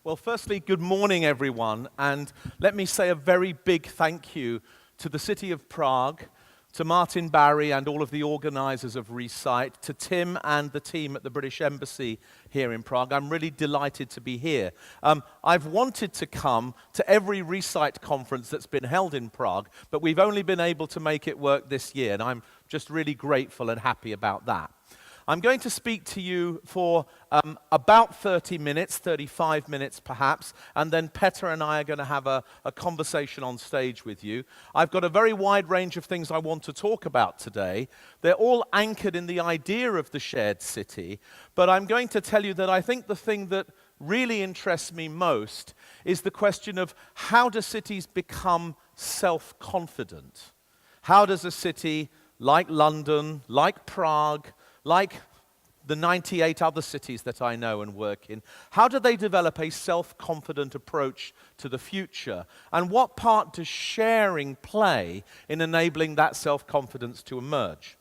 Well, firstly, good morning, everyone, and let me say a very big thank you to the City of Prague, to Martin Barry and all of the organizers of Recite, to Tim and the team at the British Embassy here in Prague. I'm really delighted to be here. I've wanted to come to every Recite conference that's been held in Prague, but we've only been able to make it work this year, and I'm just really grateful and happy about that. I'm going to speak to you for about 30 minutes, 35 minutes perhaps, and then Petter and I are going to have a conversation on stage with you. I've got a very wide range of things I want to talk about today. They're all anchored in the idea of the shared city, but I'm going to tell you that I think the thing that really interests me most is the question of how do cities become self-confident? How does a city like London, like Prague, like the 98 other cities that I know and work in, how do they develop a self-confident approach to the future? And what part does sharing play in enabling that self-confidence to emerge?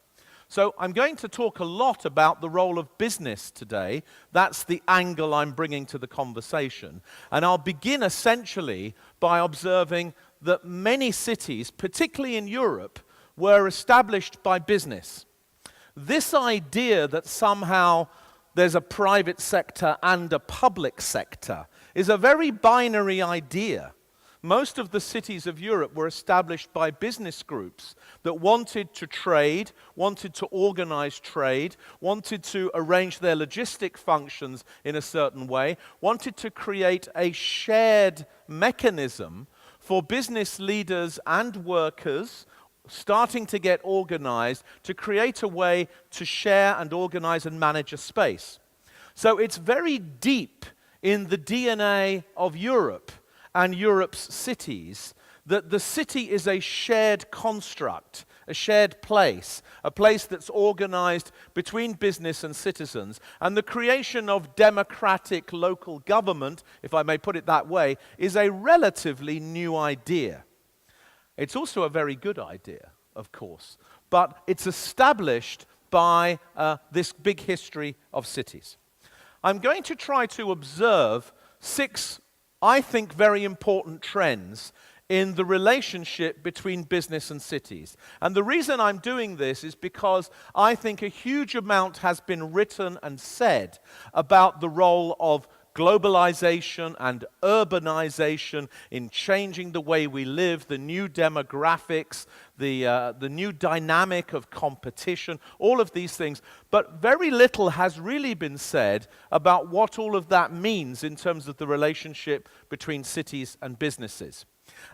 So I'm going to talk a lot about the role of business today. That's the angle I'm bringing to the conversation. And I'll begin essentially by observing that many cities, particularly in Europe, were established by business. This idea that somehow there's a private sector and a public sector is a very binary idea. Most of the cities of Europe were established by business groups that wanted to trade, wanted to organize trade, wanted to arrange their logistic functions in a certain way, wanted to create a shared mechanism for business leaders and workers starting to get organized to create a way to share and organize and manage a space. So it's very deep in the DNA of Europe and Europe's cities that the city is a shared construct, a shared place, a place that's organized between business and citizens. And the creation of democratic local government, if I may put it that way, is a relatively new idea. It's also a very good idea, of course, but it's established by this big history of cities. I'm going to try to observe 6, I think, very important trends in the relationship between business and cities. And the reason I'm doing this is because I think a huge amount has been written and said about the role of globalization and urbanization in changing the way we live, the new demographics, the new dynamic of competition, all of these things. But very little has really been said about what all of that means in terms of the relationship between cities and businesses.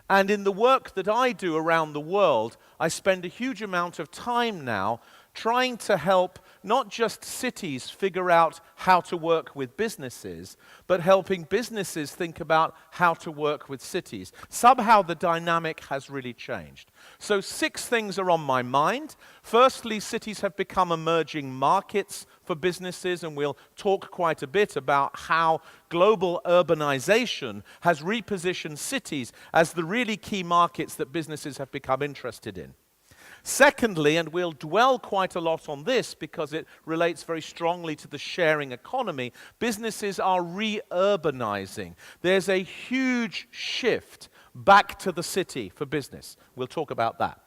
And in the work that I do around the world, I spend a huge amount of time now trying to help not just cities figure out how to work with businesses, but helping businesses think about how to work with cities. Somehow the dynamic has really changed. So 6 things are on my mind. Firstly, cities have become emerging markets for businesses, and we'll talk quite a bit about how global urbanization has repositioned cities as the really key markets that businesses have become interested in. Secondly, and we'll dwell quite a lot on this because it relates very strongly to the sharing economy, businesses are re-urbanizing. There's a huge shift back to the city for business. We'll talk about that.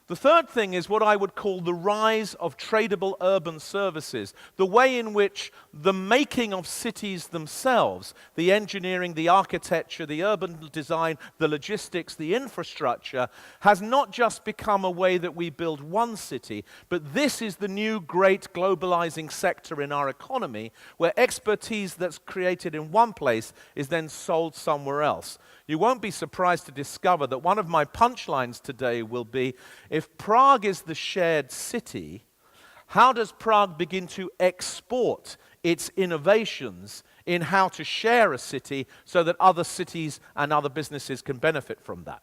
The third thing is what I would call the rise of tradeable urban services, the way in which the making of cities themselves, the engineering, the architecture, the urban design, the logistics, the infrastructure, has not just become a way that we build one city, but this is the new great globalizing sector in our economy, where expertise that's created in one place is then sold somewhere else. You won't be surprised to discover that one of my punchlines today will be, if Prague is the shared city, how does Prague begin to export its innovations in how to share a city so that other cities and other businesses can benefit from that?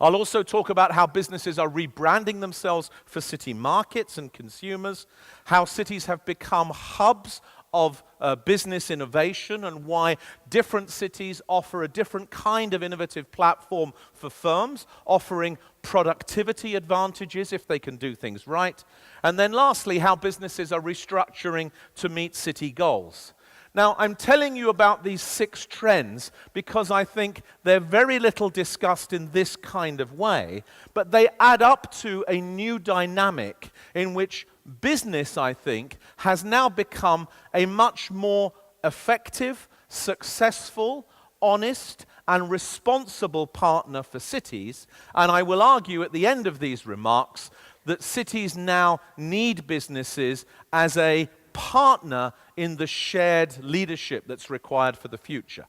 I'll also talk about how businesses are rebranding themselves for city markets and consumers, how cities have become hubs of business innovation and why different cities offer a different kind of innovative platform for firms, offering productivity advantages if they can do things right. And then lastly, how businesses are restructuring to meet city goals. Now, I'm telling you about these 6 trends because I think they're very little discussed in this kind of way, but they add up to a new dynamic in which business, I think, has now become a much more effective, successful, honest, and responsible partner for cities. And I will argue at the end of these remarks that cities now need businesses as a partner in the shared leadership that's required for the future.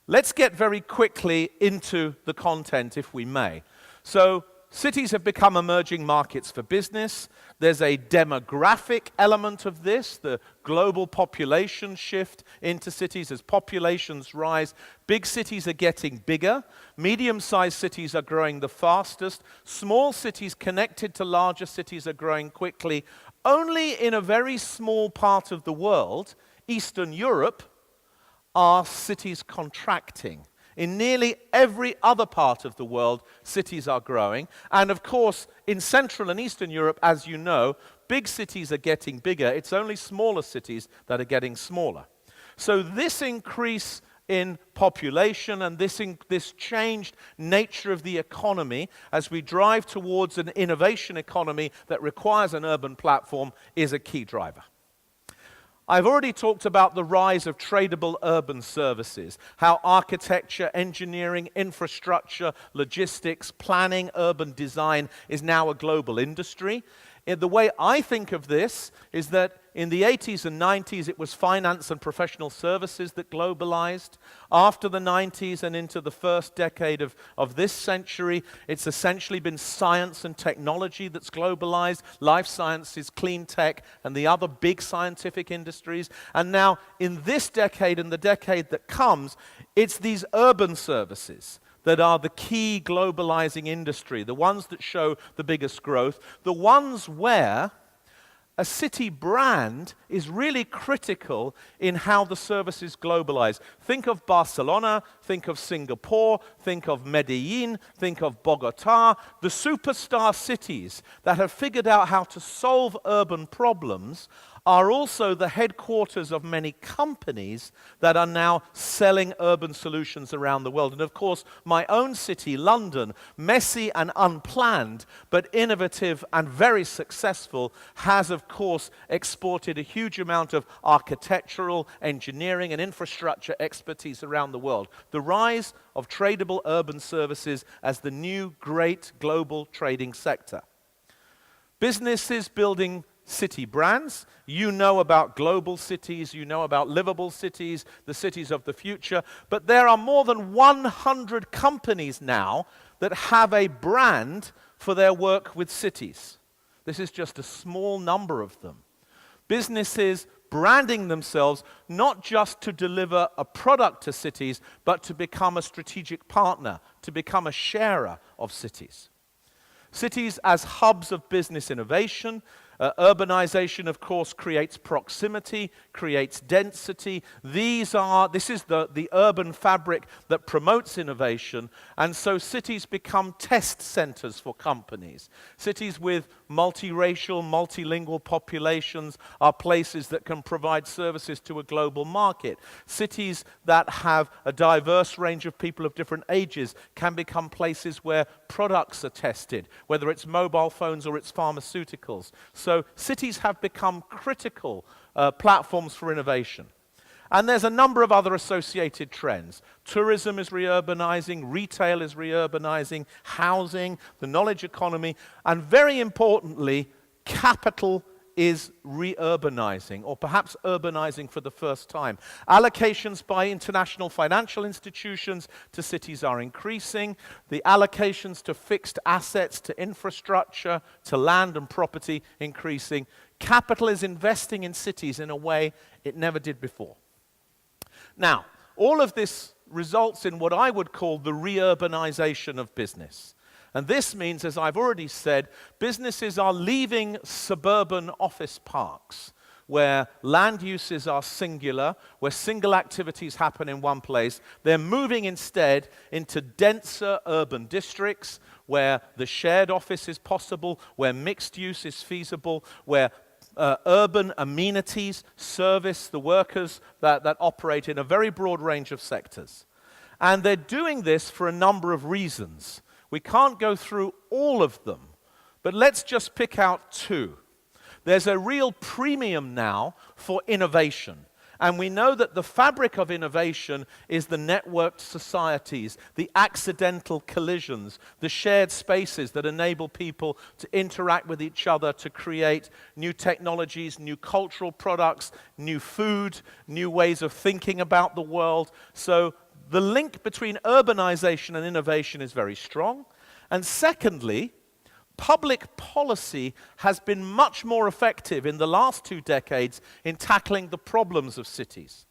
Let's get very quickly into the content, if we may. So, cities have become emerging markets for business. There's a demographic element of this, the global population shift into cities. As populations rise, big cities are getting bigger. Medium-sized cities are growing the fastest. Small cities connected to larger cities are growing quickly. Only in a very small part of the world, Eastern Europe, are cities contracting. In nearly every other part of the world, cities are growing. And of course, in Central and Eastern Europe, as you know, big cities are getting bigger. It's only smaller cities that are getting smaller. So this increase in population and this changed nature of the economy as we drive towards an innovation economy that requires an urban platform is a key driver. I've already talked about the rise of tradeable urban services, how architecture, engineering, infrastructure, logistics, planning, urban design is now a global industry. The way I think of this is that in the 80s and 90s, it was finance and professional services that globalized. After the 90s and into the first decade of this century, it's essentially been science and technology that's globalized, life sciences, clean tech, and the other big scientific industries. And now, in this decade and the decade that comes, it's these urban services that are the key globalizing industry, the ones that show the biggest growth, the ones where a city brand is really critical in how the services globalize. Think of Barcelona, think of Singapore, think of Medellin, think of Bogota, the superstar cities that have figured out how to solve urban problems are also the headquarters of many companies that are now selling urban solutions around the world. And of course, my own city, London, messy and unplanned, but innovative and very successful, has of course exported a huge amount of architectural, engineering, and infrastructure expertise around the world. The rise of tradable urban services as the new great global trading sector. Businesses building city brands. You know about global cities, you know about livable cities, the cities of the future, but there are more than 100 companies now that have a brand for their work with cities. This is just a small number of them. Businesses branding themselves not just to deliver a product to cities, but to become a strategic partner, to become a sharer of cities. Cities as hubs of business innovation. Urbanization, of course, creates proximity, creates density. This is the urban fabric that promotes innovation, and so cities become test centers for companies. Cities with multiracial, multilingual populations are places that can provide services to a global market. Cities that have a diverse range of people of different ages can become places where products are tested, whether it's mobile phones or it's pharmaceuticals. So cities have become critical platforms for innovation. And there's a number of other associated trends. Tourism is reurbanizing, retail is reurbanizing, housing, the knowledge economy, and very importantly, capital is reurbanizing, or perhaps urbanizing for the first time. Allocations by international financial institutions to cities are increasing. The allocations to fixed assets, to infrastructure, to land and property increasing. Capital is investing in cities in a way it never did before. Now, all of this results in what I would call the reurbanization of business. And this means, as I've already said, businesses are leaving suburban office parks where land uses are singular, where single activities happen in one place. They're moving instead into denser urban districts where the shared office is possible, where mixed use is feasible, where urban amenities, service the workers that operate in a very broad range of sectors. And they're doing this for a number of reasons. We can't go through all of them, but let's just pick out two. There's a real premium now for innovation. And we know that the fabric of innovation is the networked societies, the accidental collisions, the shared spaces that enable people to interact with each other, to create new technologies, new cultural products, new food, new ways of thinking about the world. So the link between urbanization and innovation is very strong. And secondly, public policy has been much more effective in the last 2 decades in tackling the problems of cities.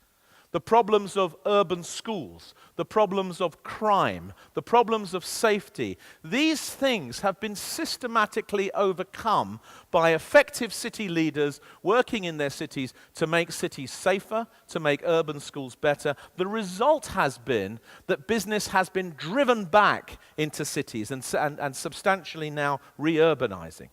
The problems of urban schools, the problems of crime, the problems of safety. These things have been systematically overcome by effective city leaders working in their cities to make cities safer, to make urban schools better. The result has been that business has been driven back into cities and substantially now re-urbanizing.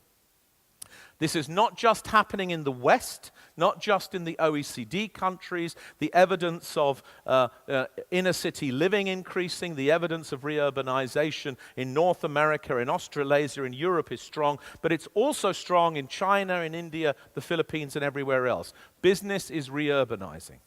This is not just happening in the West, not just in the OECD countries, the evidence of inner city living increasing, the evidence of reurbanization in North America, in Australasia, in Europe is strong, but it's also strong in China, in India, the Philippines, and everywhere else. Business is reurbanizing.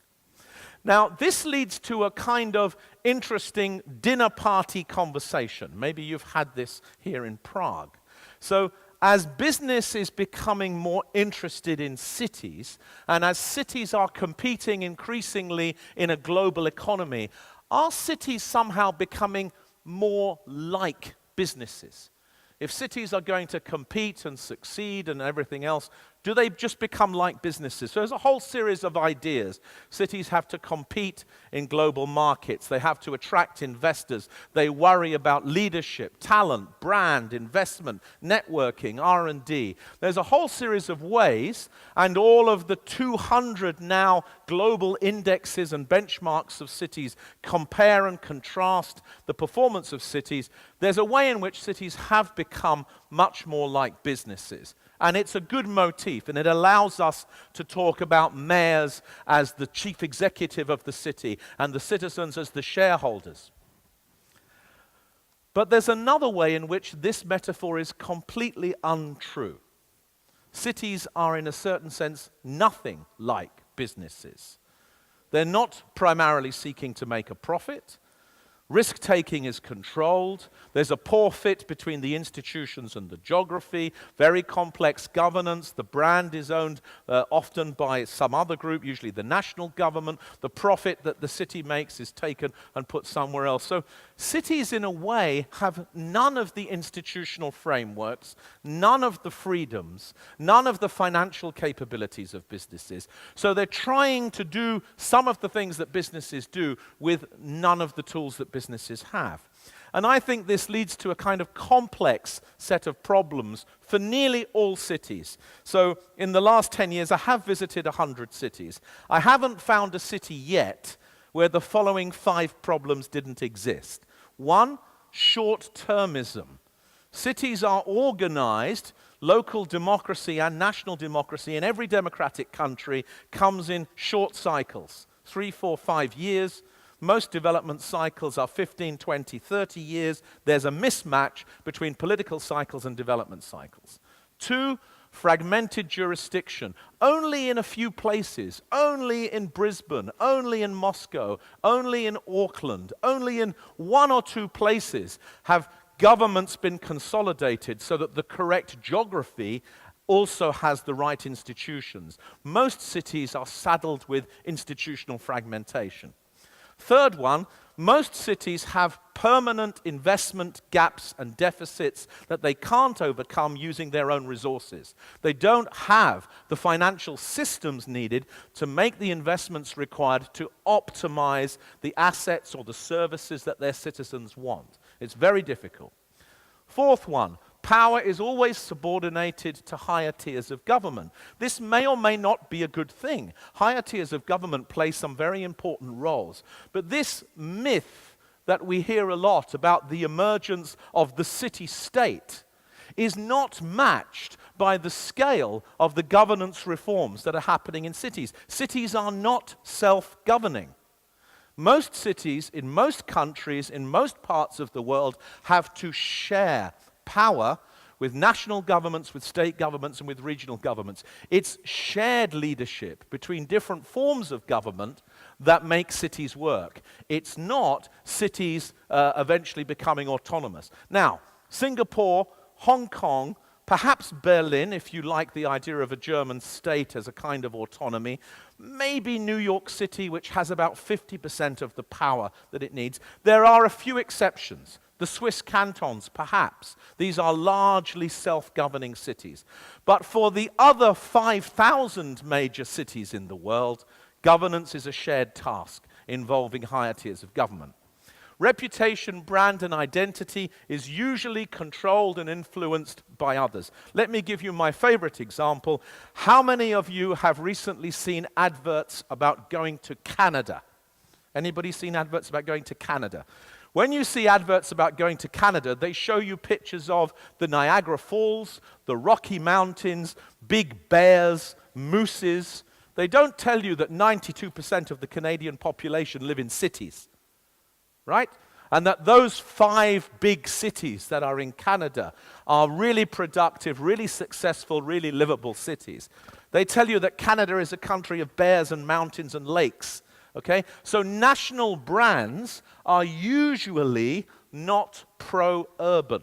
Now, this leads to a kind of interesting dinner party conversation. Maybe you've had this here in Prague. So, as business is becoming more interested in cities, and as cities are competing increasingly in a global economy, are cities somehow becoming more like businesses? If cities are going to compete and succeed and everything else, do they just become like businesses? So there's a whole series of ideas. Cities have to compete in global markets. They have to attract investors. They worry about leadership, talent, brand, investment, networking, R&D. There's a whole series of ways, and all of the 200 now global indexes and benchmarks of cities compare and contrast the performance of cities. There's a way in which cities have become much more like businesses. And it's a good motif, and it allows us to talk about mayors as the chief executive of the city and the citizens as the shareholders. But there's another way in which this metaphor is completely untrue. Cities are, in a certain sense, nothing like businesses. They're not primarily seeking to make a profit. Risk-taking is controlled. There's a poor fit between the institutions and the geography, very complex governance. The brand is owned often by some other group, usually the national government. The profit that the city makes is taken and put somewhere else. So cities, in a way, have none of the institutional frameworks, none of the freedoms, none of the financial capabilities of businesses. So they're trying to do some of the things that businesses do with none of the tools that businesses have. And I think this leads to a kind of complex set of problems for nearly all cities. So in the last 10 years, I have visited 100 cities. I haven't found a city yet where the following 5 problems didn't exist. 1, short-termism. Cities are organized, local democracy and national democracy in every democratic country comes in short cycles, 3, 4, 5 years. Most development cycles are 15, 20, 30 years. There's a mismatch between political cycles and development cycles. 2, fragmented jurisdiction. Only in a few places, only in Brisbane, only in Moscow, only in Auckland, only in 1 or 2 places have governments been consolidated so that the correct geography also has the right institutions. Most cities are saddled with institutional fragmentation. Third one, most cities have permanent investment gaps and deficits that they can't overcome using their own resources. They don't have the financial systems needed to make the investments required to optimize the assets or the services that their citizens want. It's very difficult. Fourth one, power is always subordinated to higher tiers of government. This may or may not be a good thing. Higher tiers of government play some very important roles. But this myth that we hear a lot about the emergence of the city-state is not matched by the scale of the governance reforms that are happening in cities. Cities are not self-governing. Most cities in most countries, in most parts of the world, have to share power with national governments, with state governments, and with regional governments. It's shared leadership between different forms of government that make cities work. It's not cities eventually becoming autonomous. Now, Singapore, Hong Kong, perhaps Berlin, if you like the idea of a German state as a kind of autonomy, maybe New York City, which has about 50% of the power that it needs. There are a few exceptions. The Swiss cantons, perhaps. These are largely self-governing cities. But for the other 5,000 major cities in the world, governance is a shared task involving higher tiers of government. Reputation, brand, and identity is usually controlled and influenced by others. Let me give you my favorite example. How many of you have recently seen adverts about going to Canada? Anybody seen adverts about going to Canada? When you see adverts about going to Canada, they show you pictures of the Niagara Falls, the Rocky Mountains, big bears, mooses. They don't tell you that 92% of the Canadian population live in cities. Right? And that those 5 big cities that are in Canada are really productive, really successful, really livable cities. They tell you that Canada is a country of bears and mountains and lakes. Okay? So national brands are usually not pro-urban.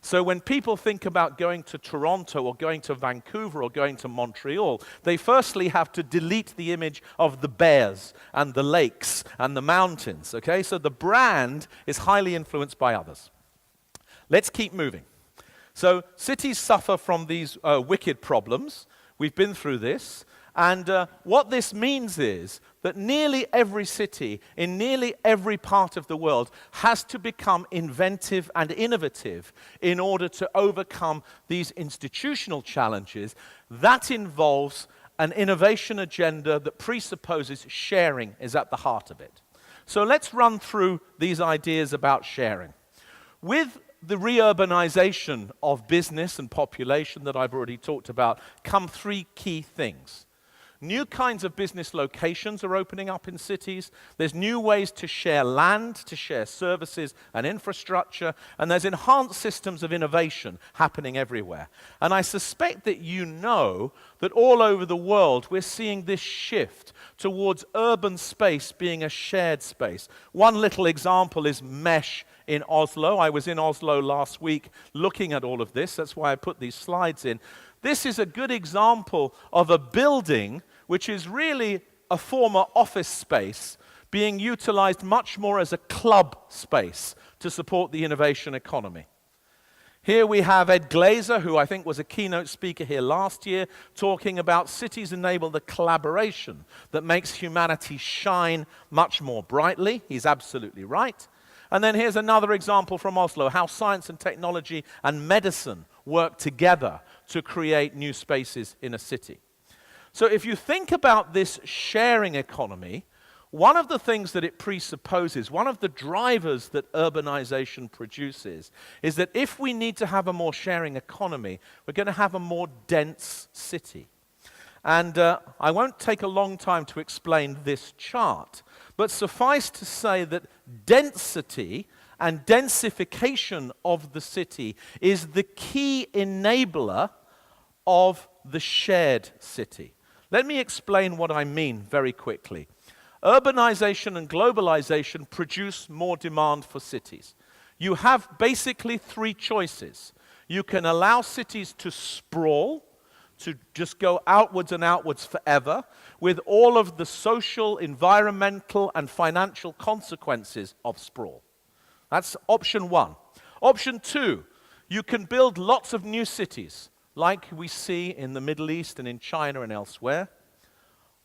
So when people think about going to Toronto or going to Vancouver or going to Montreal, they firstly have to delete the image of the bears and the lakes and the mountains, okay? So the brand is highly influenced by others. Let's keep moving. So cities suffer from these wicked problems. We've been through this. And what this means is that nearly every city in nearly every part of the world has to become inventive and innovative in order to overcome these institutional challenges. That involves an innovation agenda that presupposes sharing is at the heart of it. So let's run through these ideas about sharing. With the reurbanization of business and population that I've already talked about come 3 key things. New kinds of business locations are opening up in cities. There's new ways to share land, to share services and infrastructure, and there's enhanced systems of innovation happening everywhere. And I suspect that you know that all over the world we're seeing this shift towards urban space being a shared space. One little example is mesh in Oslo. I was in Oslo last week looking at all of this. That's why I put these slides in. This is a good example of a building which is really a former office space being utilized much more as a club space to support the innovation economy. Here we have Ed Glazer, who I think was a keynote speaker here last year, talking about cities enable the collaboration that makes humanity shine much more brightly. He's absolutely right. And then here's another example from Oslo, how science and technology and medicine work together to create new spaces in a city. So if you think about this sharing economy, one of the things that it presupposes, one of the drivers that urbanization produces, is that if we need to have a more sharing economy, we're going to have a more dense city. And I won't take a long time to explain this chart, but suffice to say that density and densification of the city is the key enabler of the shared city. Let me explain what I mean very quickly. Urbanization and globalization produce more demand for cities. You have basically 3 choices. You can allow cities to sprawl, to just go outwards and outwards forever, with all of the social, environmental, and financial consequences of sprawl. That's option 1. Option 2, you can build lots of new cities, like we see in the Middle East and in China and elsewhere.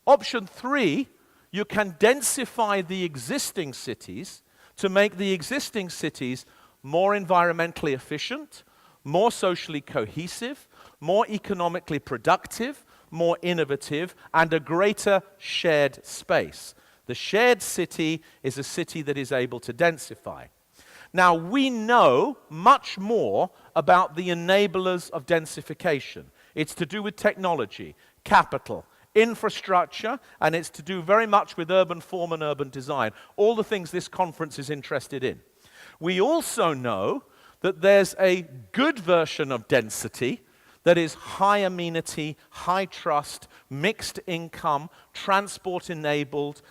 Option 3, you can densify the existing cities to make the existing cities more environmentally efficient, more socially cohesive, more economically productive, more innovative, and a greater shared space. The shared city is a city that is able to densify. Now, we know much more about the enablers of densification. It's to do with technology, capital, infrastructure, and it's to do very much with urban form and urban design, all the things this conference is interested in. We also know that there's a good version of density that is high amenity, high trust, mixed income, transport enabled.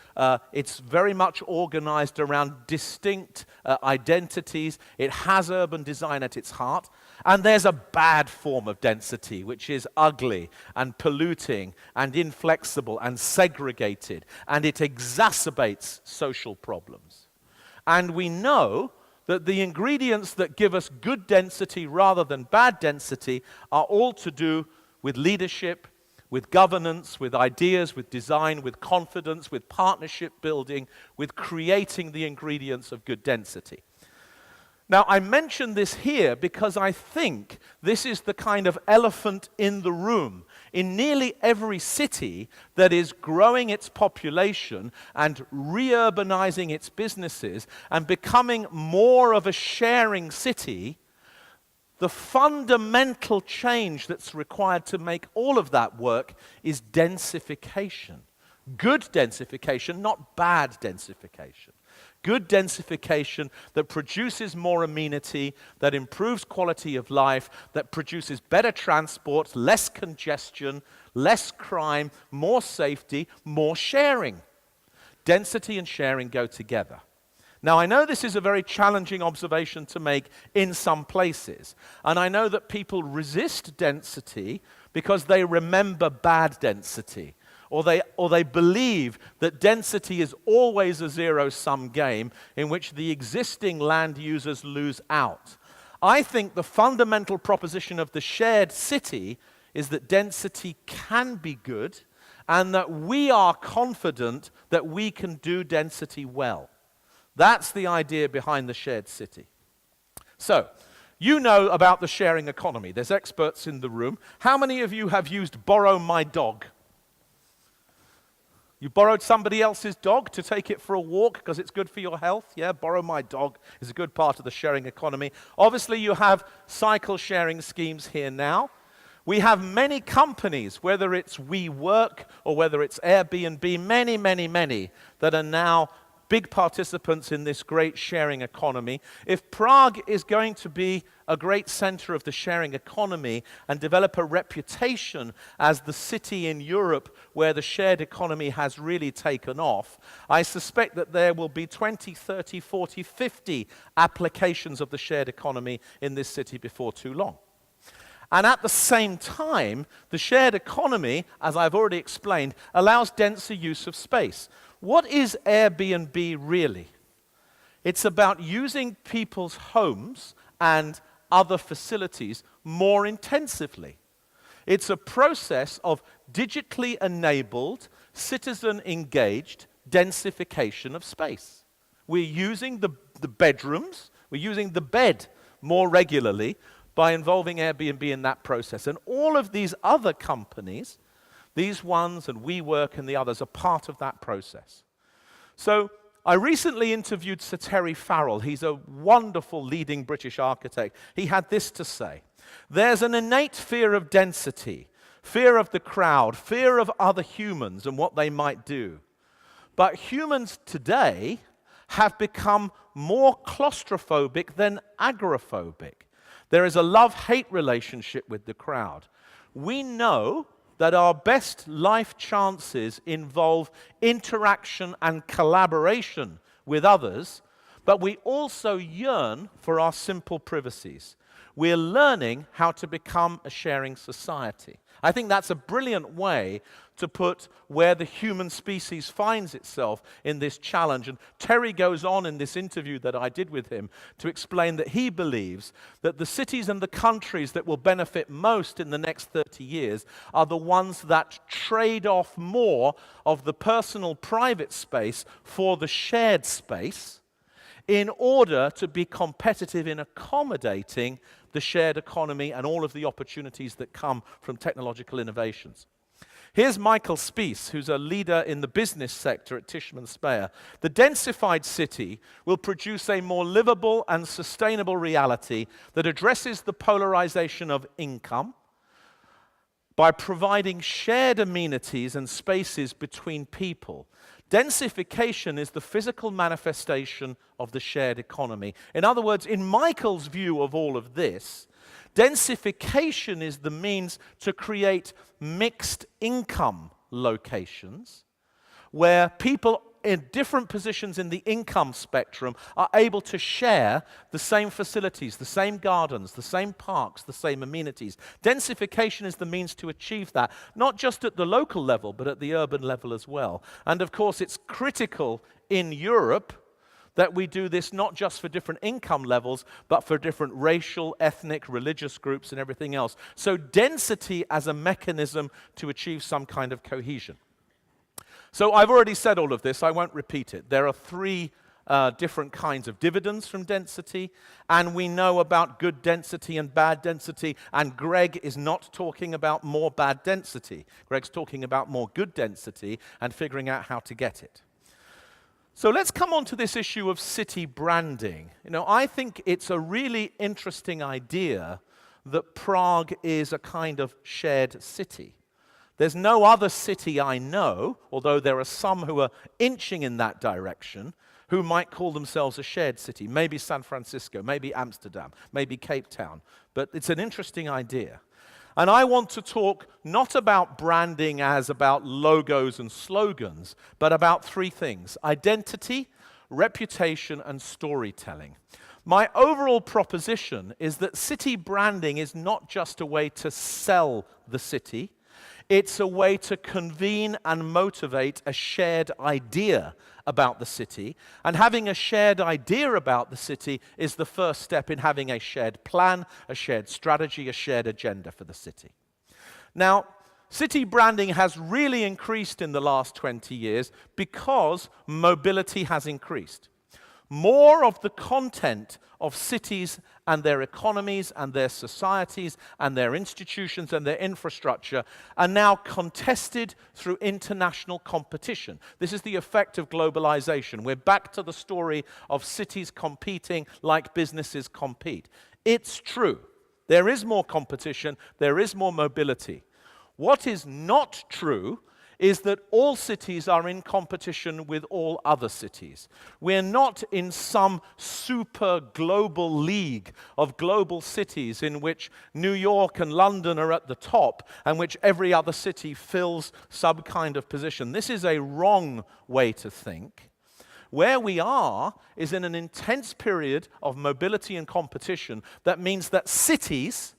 It's very much organized around distinct identities. It has urban design at its heart. And there's a bad form of density, which is ugly and polluting and inflexible and segregated, and it exacerbates social problems. And we know that the ingredients that give us good density rather than bad density are all to do with leadership, with governance, with ideas, with design, with confidence, with partnership building, with creating the ingredients of good density. Now, I mention this here because I think this is the kind of elephant in the room. In nearly every city that is growing its population and re-urbanizing its businesses and becoming more of a sharing city, the fundamental change that's required to make all of that work is densification. Good densification, not bad densification. Good densification that produces more amenity, that improves quality of life, that produces better transport, less congestion, less crime, more safety, more sharing. Density and sharing go together. Now, I know this is a very challenging observation to make in some places, and I know that people resist density because they remember bad density. Or they believe that density is always a zero-sum game in which the existing land users lose out. I think the fundamental proposition of the shared city is that density can be good and that we are confident that we can do density well. That's the idea behind the shared city. So, you know about the sharing economy. There's experts in the room. How many of you have used Borrow My Dog? You borrowed somebody else's dog to take it for a walk because it's good for your health? Yeah, Borrow My Dog is a good part of the sharing economy. Obviously, you have cycle sharing schemes here now. We have many companies, whether it's WeWork or whether it's Airbnb, many, that are now big participants in this great sharing economy. If Prague is going to be a great center of the sharing economy and develop a reputation as the city in Europe where the shared economy has really taken off, I suspect that there will be 20, 30, 40, 50 applications of the shared economy in this city before too long. And at the same time, the shared economy, as I've already explained, allows denser use of space. What is Airbnb really? It's about using people's homes and other facilities more intensively. It's a process of digitally enabled, citizen-engaged densification of space. We're using the bedrooms, we're using the bed more regularly by involving Airbnb in that process. And all of these other companies, these ones and WeWork and the others, are part of that process. So I recently interviewed Sir Terry Farrell. He's a wonderful leading British architect. He had this to say: there's an innate fear of density, fear of the crowd, fear of other humans and what they might do. But humans today have become more claustrophobic than agoraphobic. There is a love-hate relationship with the crowd. We know that our best life chances involve interaction and collaboration with others, but we also yearn for our simple privacies. We're learning how to become a sharing society. I think that's a brilliant way to put where the human species finds itself in this challenge. And Terry goes on in this interview that I did with him to explain that he believes that the cities and the countries that will benefit most in the next 30 years are the ones that trade off more of the personal private space for the shared space in order to be competitive in accommodating the shared economy and all of the opportunities that come from technological innovations. Here's Michael Spies, who's a leader in the business sector at Tishman Speyer. The densified city will produce a more livable and sustainable reality that addresses the polarization of income by providing shared amenities and spaces between people. Densification is the physical manifestation of the shared economy. In other words, in Michael's view of all of this, densification is the means to create mixed income locations where people in different positions in the income spectrum are able to share the same facilities, the same gardens, the same parks, the same amenities. Densification is the means to achieve that, not just at the local level, but at the urban level as well. And of course, it's critical in Europe that we do this not just for different income levels, but for different racial, ethnic, religious groups and everything else. So density as a mechanism to achieve some kind of cohesion. So I've already said all of this, I won't repeat it. There are three different kinds of dividends from density, and we know about good density and bad density, and Greg is not talking about more bad density. Greg's talking about more good density and figuring out how to get it. So let's come on to this issue of city branding. You know, I think it's a really interesting idea that Prague is a kind of shared city. There's no other city I know, although there are some who are inching in that direction, who might call themselves a shared city. Maybe San Francisco, maybe Amsterdam, maybe Cape Town. But it's an interesting idea. And I want to talk not about branding as about logos and slogans, but about three things: identity, reputation, and storytelling. My overall proposition is that city branding is not just a way to sell the city, it's a way to convene and motivate a shared idea about the city. And having a shared idea about the city is the first step in having a shared plan, a shared strategy, a shared agenda for the city. Now, city branding has really increased in the last 20 years because mobility has increased. More of the content of cities and their economies and their societies and their institutions and their infrastructure are now contested through international competition. This is the effect of globalization. We're back to the story of cities competing like businesses compete. It's true. There is more competition. There is more mobility. What is not true is that all cities are in competition with all other cities. We're not in some super global league of global cities in which New York and London are at the top and which every other city fills some kind of position. This is a wrong way to think. Where we are is in an intense period of mobility and competition that means that cities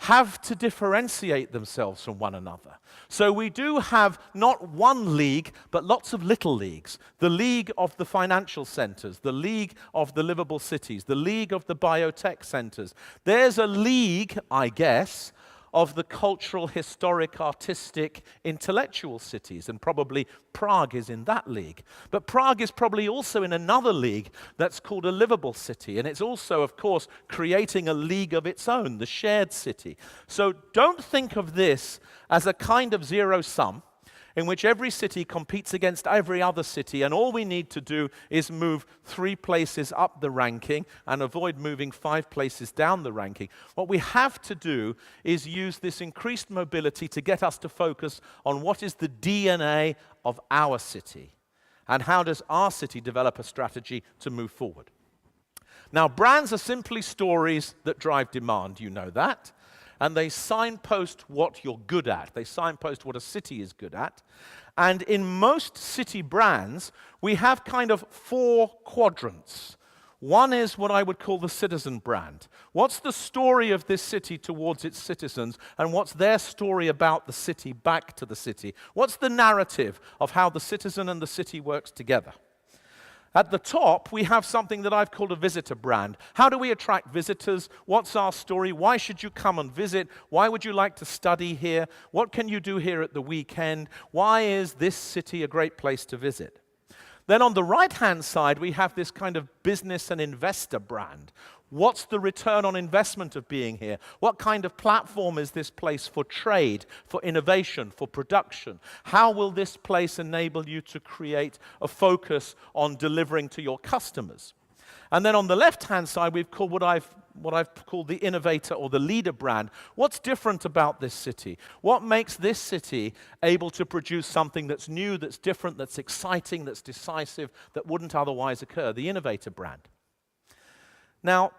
have to differentiate themselves from one another. So we do have not one league, but lots of little leagues. The league of the financial centers, the league of the livable cities, the league of the biotech centers. There's a league, I guess, of the cultural, historic, artistic, intellectual cities, and probably Prague is in that league. But Prague is probably also in another league that's called a livable city, and it's also, of course, creating a league of its own, the shared city. So don't think of this as a kind of zero sum in which every city competes against every other city, and all we need to do is move 3 places up the ranking and avoid moving 5 places down the ranking. What we have to do is use this increased mobility to get us to focus on what is the DNA of our city, and how does our city develop a strategy to move forward. Now, brands are simply stories that drive demand, you know that. And they signpost what you're good at. They signpost what a city is good at. And in most city brands, we have kind of 4 quadrants. One is what I would call the citizen brand. What's the story of this city towards its citizens, and what's their story about the city back to the city? What's the narrative of how the citizen and the city works together? At the top, we have something that I've called a visitor brand. How do we attract visitors? What's our story? Why should you come and visit? Why would you like to study here? What can you do here at the weekend? Why is this city a great place to visit? Then on the right-hand side, we have this kind of business and investor brand. What's the return on investment of being here? What kind of platform is this place for trade, for innovation, for production? How will this place enable you to create a focus on delivering to your customers? And then on the left-hand side, we've called what I've called the innovator or the leader brand. What's different about this city? What makes this city able to produce something that's new, that's different, that's exciting, that's decisive, that wouldn't otherwise occur? The innovator brand. Now,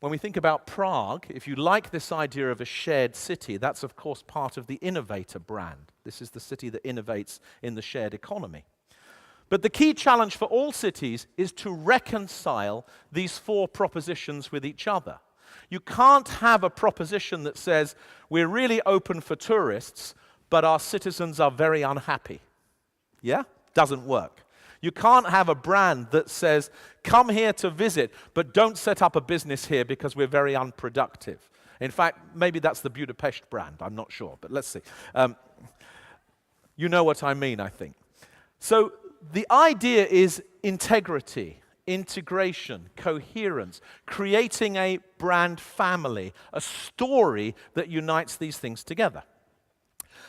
when we think about Prague, if you like this idea of a shared city, that's of course part of the innovator brand. This is the city that innovates in the shared economy. But the key challenge for all cities is to reconcile these four propositions with each other. You can't have a proposition that says, we're really open for tourists, but our citizens are very unhappy. Yeah? Doesn't work. You can't have a brand that says, come here to visit, but don't set up a business here because we're very unproductive. In fact, maybe that's the Budapest brand. I'm not sure, but let's see. You know what I mean, I think. So the idea is integrity, integration, coherence, creating a brand family, a story that unites these things together.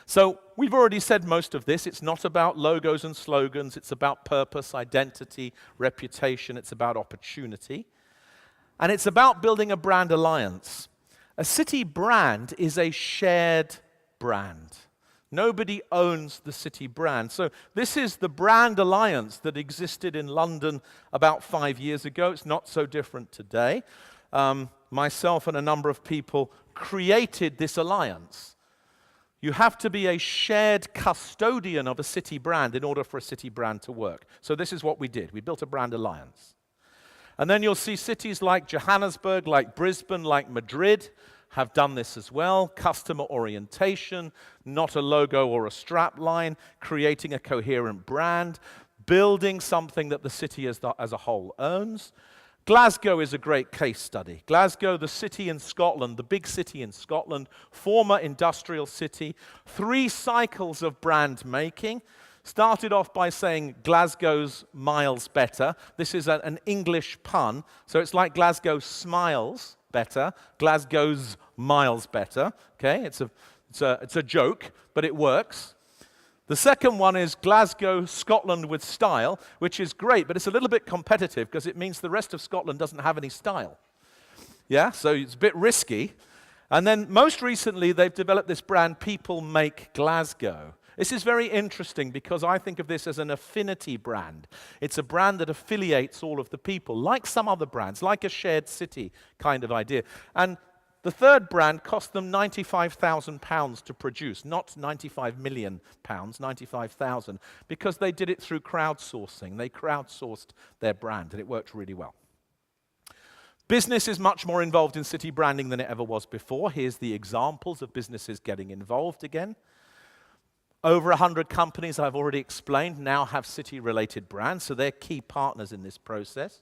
So we've already said most of this. It's not about logos and slogans. It's about purpose, identity, reputation. It's about opportunity. And it's about building a brand alliance. A city brand is a shared brand. Nobody owns the city brand. So this is the brand alliance that existed in London about 5 years ago. It's not so different today. Myself and a number of people created this alliance. You have to be a shared custodian of a city brand in order for a city brand to work. So this is what we did. We built a brand alliance. And then you'll see cities like Johannesburg, like Brisbane, like Madrid have done this as well. Customer orientation, not a logo or a strap line, creating a coherent brand, building something that the city as a whole owns. Glasgow is a great case study. Glasgow, the city in Scotland, the big city in Scotland, former industrial city, 3 cycles of brand making. Started off by saying Glasgow's miles better. This is an English pun, so it's like Glasgow smiles better, Glasgow's miles better. Okay, it's a joke, but it works. The second one is Glasgow, Scotland with style, which is great, but it's a little bit competitive because it means the rest of Scotland doesn't have any style. Yeah, so it's a bit risky. And then most recently, they've developed this brand, People Make Glasgow. This is very interesting because I think of this as an affinity brand. It's a brand that affiliates all of the people, like some other brands, like a shared city kind of idea. And the third brand cost them £95,000 to produce, not £95 million, 95,000, because they did it through crowdsourcing. They crowdsourced their brand, and it worked really well. Business is much more involved in city branding than it ever was before. Here's the examples of businesses getting involved again. Over 100 companies, I've already explained, now have city-related brands, so they're key partners in this process.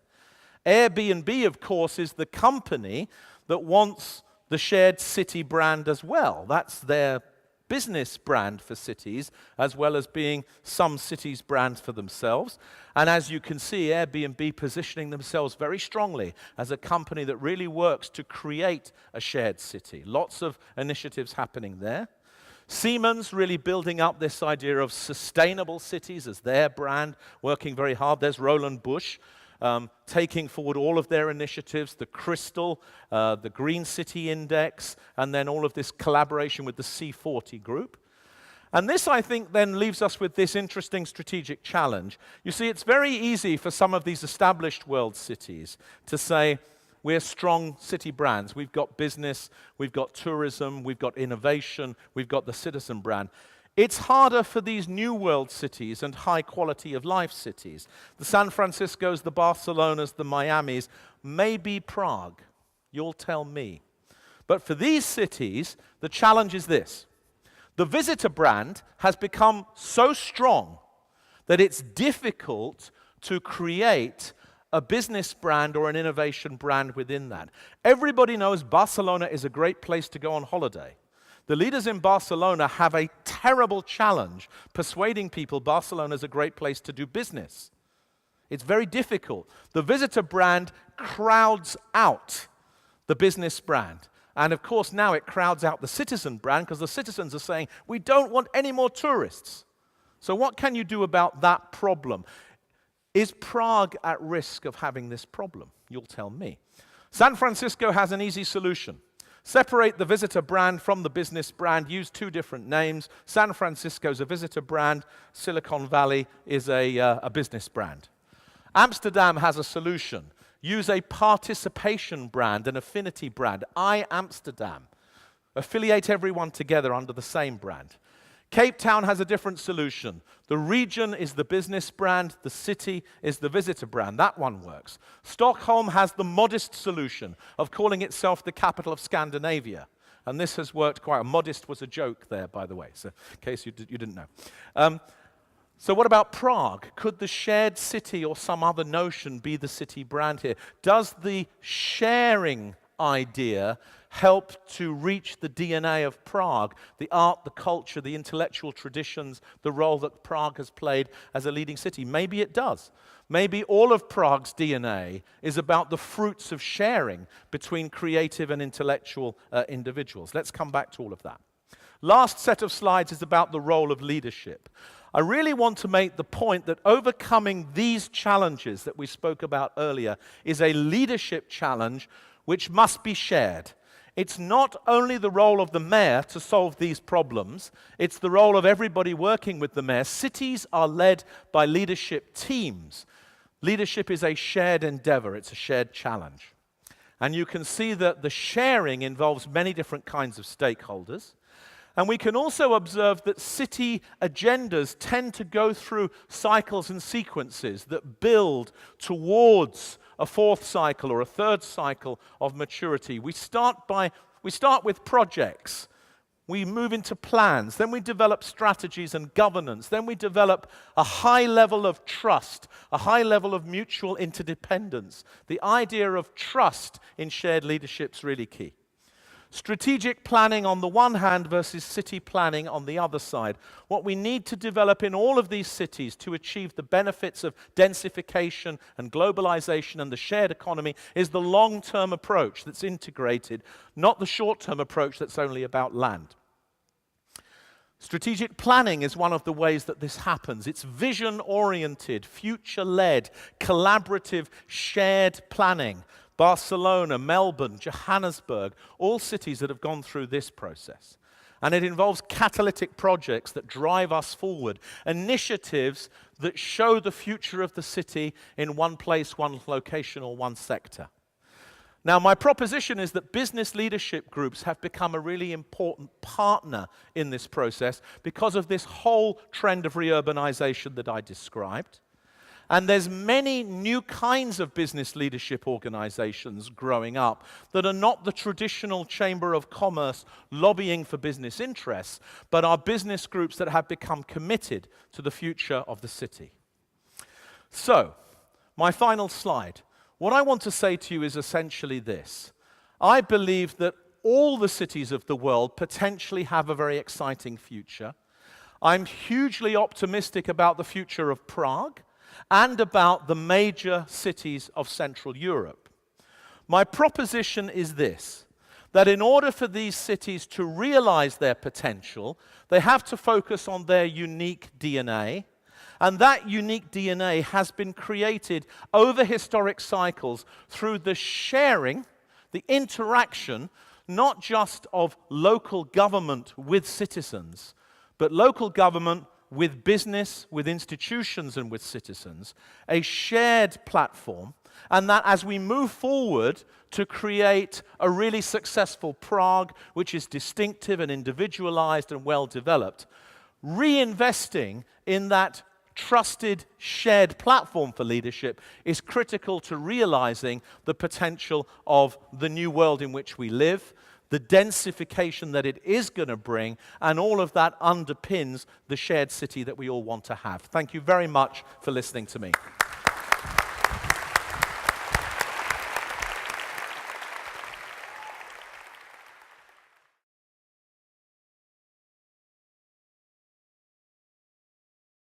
Airbnb, of course, is the company that wants the shared city brand as well. That's their business brand for cities, as well as being some cities' brands for themselves. And as you can see, Airbnb positioning themselves very strongly as a company that really works to create a shared city. Lots of initiatives happening there. Siemens really building up this idea of sustainable cities as their brand, working very hard. There's Roland Busch taking forward all of their initiatives, the Crystal, the Green City Index, and then all of this collaboration with the C40 group. And this, I think, then leaves us with this interesting strategic challenge. You see, it's very easy for some of these established world cities to say, we're strong city brands. We've got business, we've got tourism, we've got innovation, we've got the citizen brand. It's harder for these new world cities and high quality of life cities. The San Franciscos, the Barcelonas, the Miamis, maybe Prague. You'll tell me. But for these cities, the challenge is this. The visitor brand has become so strong that it's difficult to create a business brand or an innovation brand within that. Everybody knows Barcelona is a great place to go on holiday. The leaders in Barcelona have a terrible challenge persuading people Barcelona is a great place to do business. It's very difficult. The visitor brand crowds out the business brand. And of course, now it crowds out the citizen brand because the citizens are saying, we don't want any more tourists. So what can you do about that problem? Is Prague at risk of having this problem? You'll tell me. San Francisco has an easy solution. Separate the visitor brand from the business brand. Use two different names. San Francisco is a visitor brand. Silicon Valley is a business brand. Amsterdam has a solution. Use a participation brand, an affinity brand. I Amsterdam. Affiliate everyone together under the same brand. Cape Town has a different solution. The region is the business brand, the city is the visitor brand. That one works. Stockholm has the modest solution of calling itself the capital of Scandinavia. And this has worked quite. Modest was a joke there, by the way, so in case you didn't know. So what about Prague? Could the shared city or some other notion be the city brand here? Does the sharing idea help to reach the DNA of Prague, the art, the culture, the intellectual traditions, the role that Prague has played as a leading city? Maybe it does. Maybe all of Prague's DNA is about the fruits of sharing between creative and intellectual individuals. Let's come back to all of that. Last set of slides is about the role of leadership. I really want to make the point that overcoming these challenges that we spoke about earlier is a leadership challenge which must be shared. It's not only the role of the mayor to solve these problems, it's the role of everybody working with the mayor. Cities are led by leadership teams. Leadership is a shared endeavor, it's a shared challenge. And you can see that the sharing involves many different kinds of stakeholders. And we can also observe that city agendas tend to go through cycles and sequences that build towards a fourth cycle or a third cycle of maturity. We start with projects. We move into plans. Then we develop strategies and governance. Then we develop a high level of trust, a high level of mutual interdependence. The idea of trust in shared leadership is really key. Strategic planning on the one hand versus city planning on the other side. What we need to develop in all of these cities to achieve the benefits of densification and globalization and the shared economy is the long-term approach that's integrated, not the short-term approach that's only about land. Strategic planning is one of the ways that this happens. It's vision-oriented, future-led, collaborative, shared planning. Barcelona, Melbourne, Johannesburg, all cities that have gone through this process. And it involves catalytic projects that drive us forward, initiatives that show the future of the city in one place, one location, or one sector. Now, my proposition is that business leadership groups have become a really important partner in this process because of this whole trend of reurbanization that I described. And there's many new kinds of business leadership organizations growing up that are not the traditional chamber of commerce lobbying for business interests, but are business groups that have become committed to the future of the city. So, my final slide. What I want to say to you is essentially this. I believe that all the cities of the world potentially have a very exciting future. I'm hugely optimistic about the future of Prague and about the major cities of Central Europe. My proposition is this, that in order for these cities to realize their potential, they have to focus on their unique DNA, and that unique DNA has been created over historic cycles through the sharing, the interaction, not just of local government with citizens, but local government with business, with institutions, and with citizens, a shared platform, and that as we move forward to create a really successful Prague, which is distinctive and individualized and well-developed, reinvesting in that trusted, shared platform for leadership is critical to realizing the potential of the new world in which we live, the densification that it is going to bring, and all of that underpins the shared city that we all want to have. Thank you very much for listening to me.